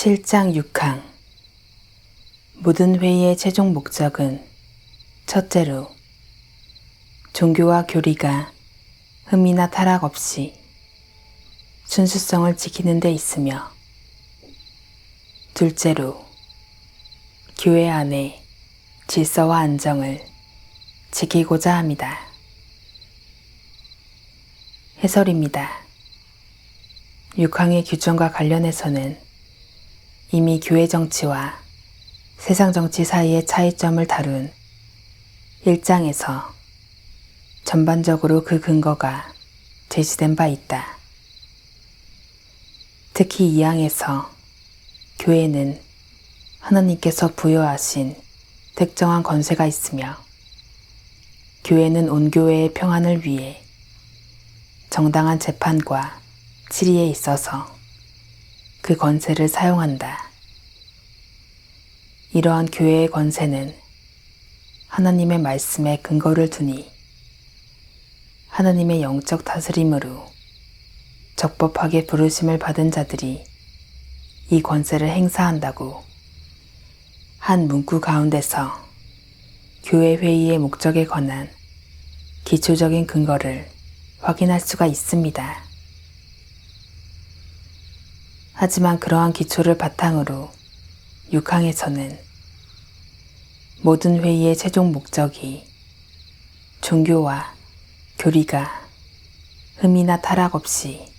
7장 6항 모든 회의의 최종 목적은 첫째로 종교와 교리가 흠이나 타락 없이 순수성을 지키는 데 있으며, 둘째로 교회 안에 질서와 안정을 지키고자 합니다. 해설입니다. 6항의 규정과 관련해서는 이미 교회 정치와 세상 정치 사이의 차이점을 다룬 1장에서 전반적으로 그 근거가 제시된 바 있다. 특히 2항에서 교회는 하나님께서 부여하신 특정한 권세가 있으며, 교회는 온 교회의 평안을 위해 정당한 재판과 질의에 있어서 그 권세를 사용한다. 이러한 교회의 권세는 하나님의 말씀에 근거를 두니 하나님의 영적 다스림으로 적법하게 부르심을 받은 자들이 이 권세를 행사한다고 한 문구 가운데서 교회 회의의 목적에 관한 기초적인 근거를 확인할 수가 있습니다. 하지만 그러한 기초를 바탕으로 6항에서는 모든 회의의 최종 목적이 종교와 교리가 흠이나 타락 없이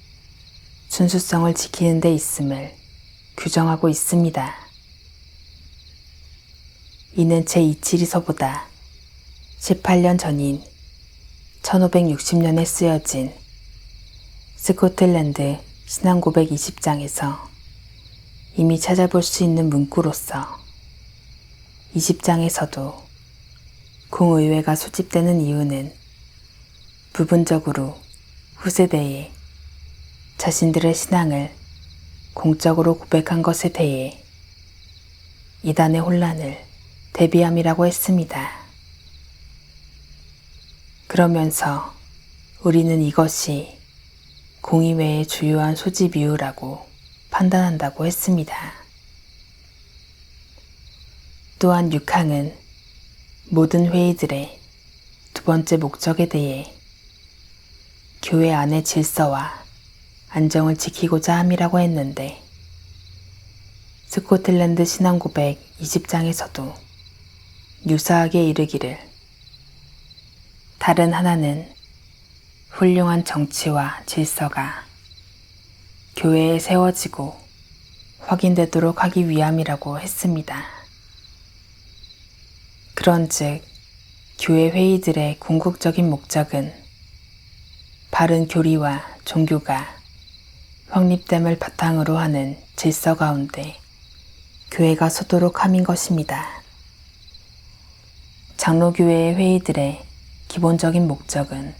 순수성을 지키는 데 있음을 규정하고 있습니다. 이는 제2치리서보다 18년 전인 1560년에 쓰여진 스코틀랜드 신앙고백 20장에서 이미 찾아볼 수 있는 문구로서 20장에서도 공의회가 소집되는 이유는 부분적으로 후세대에 자신들의 신앙을 공적으로 고백한 것에 대해 이단의 혼란을 대비함이라고 했습니다. 그러면서 우리는 이것이 공의회의 주요한 소집 이유라고 판단한다고 했습니다. 또한 6항은 모든 회의들의 두 번째 목적에 대해 교회 안의 질서와 안정을 지키고자 함이라고 했는데, 스코틀랜드 신앙고백 20장에서도 유사하게 이르기를, 다른 하나는 훌륭한 정치와 질서가 교회에 세워지고 확인되도록 하기 위함이라고 했습니다. 그런즉 교회 회의들의 궁극적인 목적은 바른 교리와 종교가 확립됨을 바탕으로 하는 질서 가운데 교회가 서도록 함인 것입니다. 장로교회의 회의들의 기본적인 목적은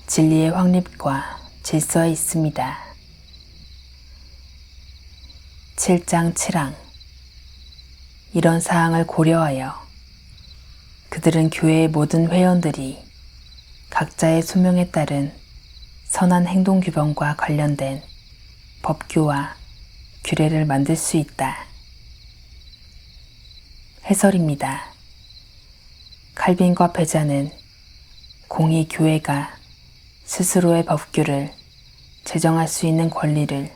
진리의 확립과 질서에 있습니다. 7장 7항 이런 사항을 고려하여 그들은 교회의 모든 회원들이 각자의 소명에 따른 선한 행동 규범과 관련된 법규와 규례를 만들 수 있다. 해설입니다. 칼빈과 베자는 공의 교회가 스스로의 법규를 제정할 수 있는 권리를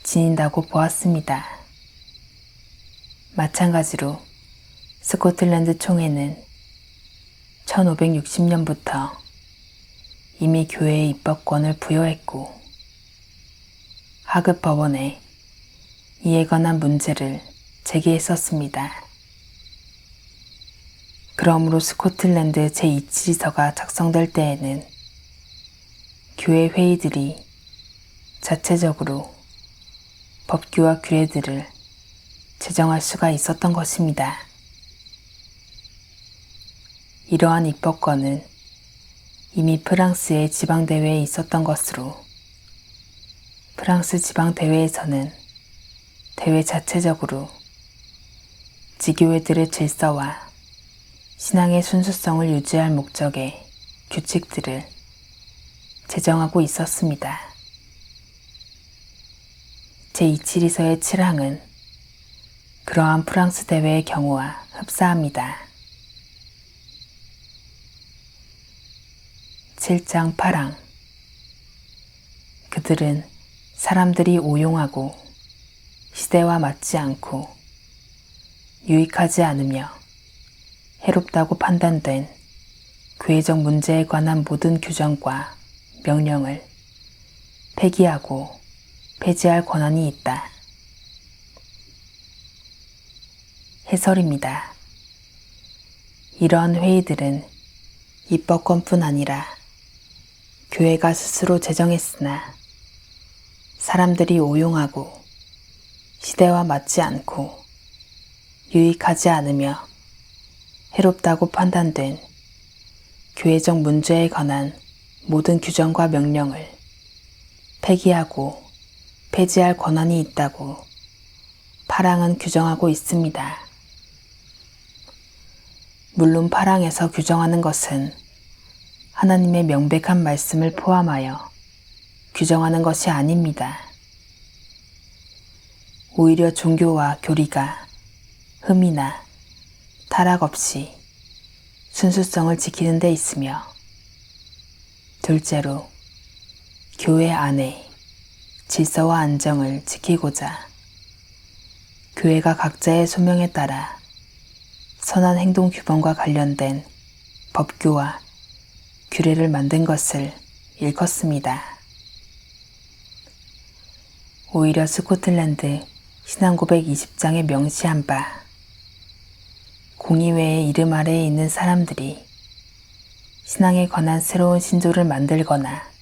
지닌다고 보았습니다. 마찬가지로 스코틀랜드 총회는 1560년부터 이미 교회의 입법권을 부여했고, 하급 법원에 이에 관한 문제를 제기했었습니다. 그러므로 스코틀랜드 제2치리서가 작성될 때에는 교회 회의들이 자체적으로 법규와 규례들을 제정할 수가 있었던 것입니다. 이러한 입법권은 이미 프랑스의 지방대회에 있었던 것으로, 프랑스 지방대회에서는 대회 자체적으로 지교회들의 질서와 신앙의 순수성을 유지할 목적의 규칙들을 제정하고 있었습니다. 제2치리서의 7항은 그러한 프랑스 대회의 경우와 흡사합니다. 7장 8항. 그들은 사람들이 오용하고 시대와 맞지 않고 유익하지 않으며 해롭다고 판단된 교회적 문제에 관한 모든 규정과 명령을 폐기하고 폐지할 권한이 있다. 해설입니다. 이러한 회의들은 입법권뿐 아니라 교회가 스스로 제정했으나 사람들이 오용하고 시대와 맞지 않고 유익하지 않으며 해롭다고 판단된 교회적 문제에 관한 모든 규정과 명령을 폐기하고 폐지할 권한이 있다고 8항은 규정하고 있습니다. 물론 8항에서 규정하는 것은 하나님의 명백한 말씀을 포함하여 규정하는 것이 아닙니다. 오히려 종교와 교리가 흠이나 타락 없이 순수성을 지키는 데 있으며, 둘째로 교회 안에 질서와 안정을 지키고자 교회가 각자의 소명에 따라 선한 행동 규범과 관련된 법규와 규례를 만든 것을 일컫습니다. 오히려 스코틀랜드 신앙고백 20장에 명시한 바 공의회의 이름 아래에 있는 사람들이 신앙에 관한 새로운 신조를 만들거나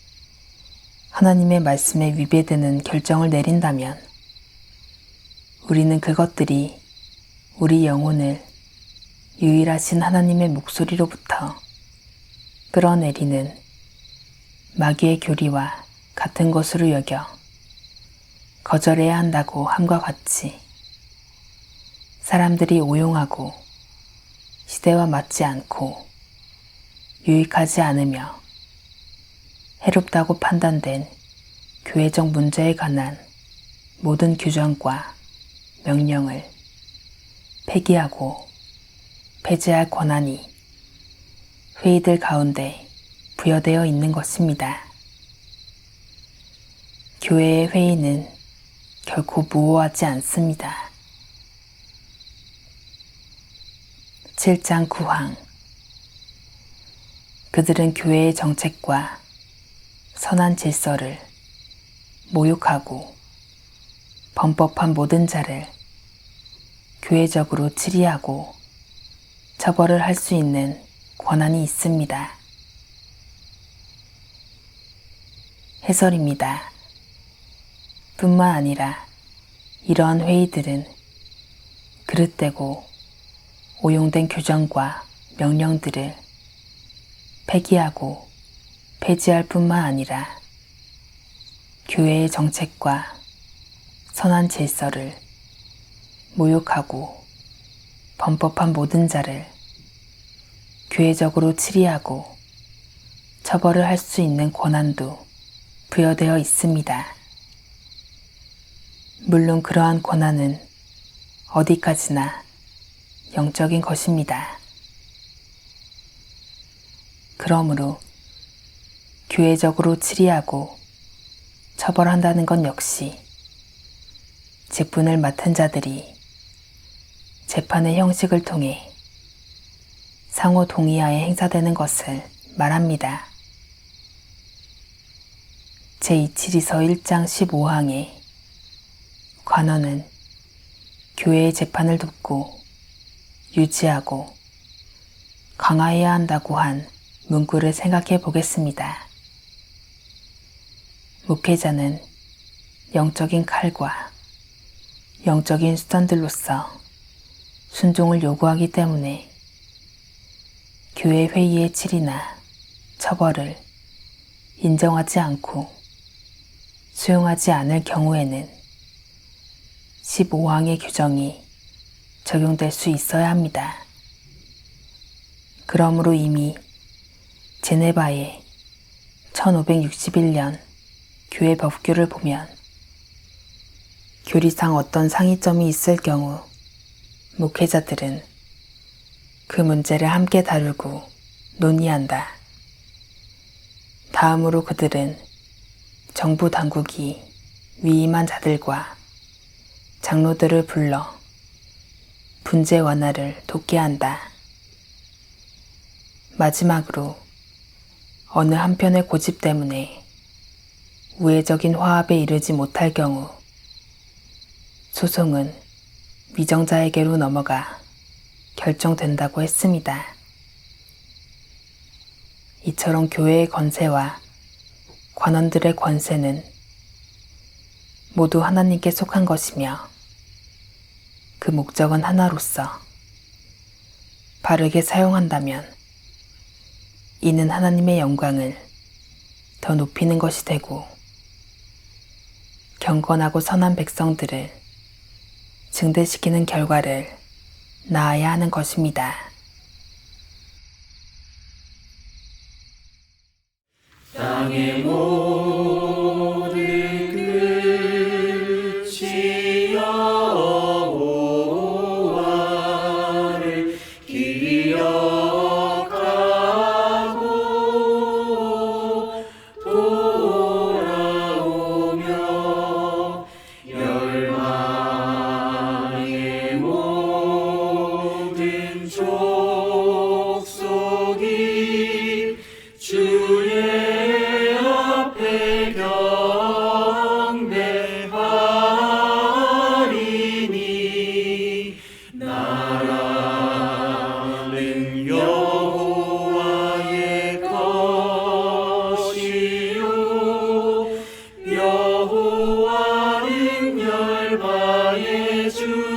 하나님의 말씀에 위배되는 결정을 내린다면 우리는 그것들이 우리 영혼을 유일하신 하나님의 목소리로부터 끌어내리는 마귀의 교리와 같은 것으로 여겨 거절해야 한다고 함과 같이 사람들이 오용하고 시대와 맞지 않고 유익하지 않으며 해롭다고 판단된 교회적 문제에 관한 모든 규정과 명령을 폐기하고 폐지할 권한이 회의들 가운데 부여되어 있는 것입니다. 교회의 회의는 결코 무오하지 않습니다. 7장 9항. 그들은 교회의 정책과 선한 질서를 모욕하고 범법한 모든 자를 교회적으로 치리하고 처벌을 할 수 있는 권한이 있습니다. 해설입니다. 뿐만 아니라 이러한 회의들은 그릇되고 오용된 규정과 명령들을 폐기하고 폐지할 뿐만 아니라 교회의 정책과 선한 질서를 모욕하고 범법한 모든 자를 교회적으로 치리하고 처벌을 할 수 있는 권한도 부여되어 있습니다. 물론 그러한 권한은 어디까지나 영적인 것입니다. 그러므로 교회적으로 치리하고 처벌한다는 것 역시 직분을 맡은 자들이 재판의 형식을 통해 상호 동의하에 행사되는 것을 말합니다. 제2치리서 1장 15항에 관원은 교회의 재판을 돕고 유지하고 강화해야 한다고 한 문구를 생각해 보겠습니다. 목회자는 영적인 칼과 영적인 수단들로서 순종을 요구하기 때문에 교회 회의의 질이나 처벌을 인정하지 않고 수용하지 않을 경우에는 15항의 규정이 적용될 수 있어야 합니다. 그러므로 이미 제네바의 1561년 교회 법규를 보면 교리상 어떤 상이점이 있을 경우 목회자들은 그 문제를 함께 다루고 논의한다. 다음으로 그들은 정부 당국이 위임한 자들과 장로들을 불러 분재 완화를 돕게 한다. 마지막으로 어느 한편의 고집 때문에 우회적인 화합에 이르지 못할 경우 소송은 위정자에게로 넘어가 결정된다고 했습니다. 이처럼 교회의 권세와 관원들의 권세는 모두 하나님께 속한 것이며 그 목적은 하나로서 바르게 사용한다면 이는 하나님의 영광을 더 높이는 것이 되고 경건하고 선한 백성들을 증대시키는 결과를 낳아야 하는 것입니다. 땅의 모든 끝이 여호와를 기억하고 돌아오며 열방의 모든 족속이 주의 경배하리니 나라는 여호와의 것이요 여호와는 열방의 주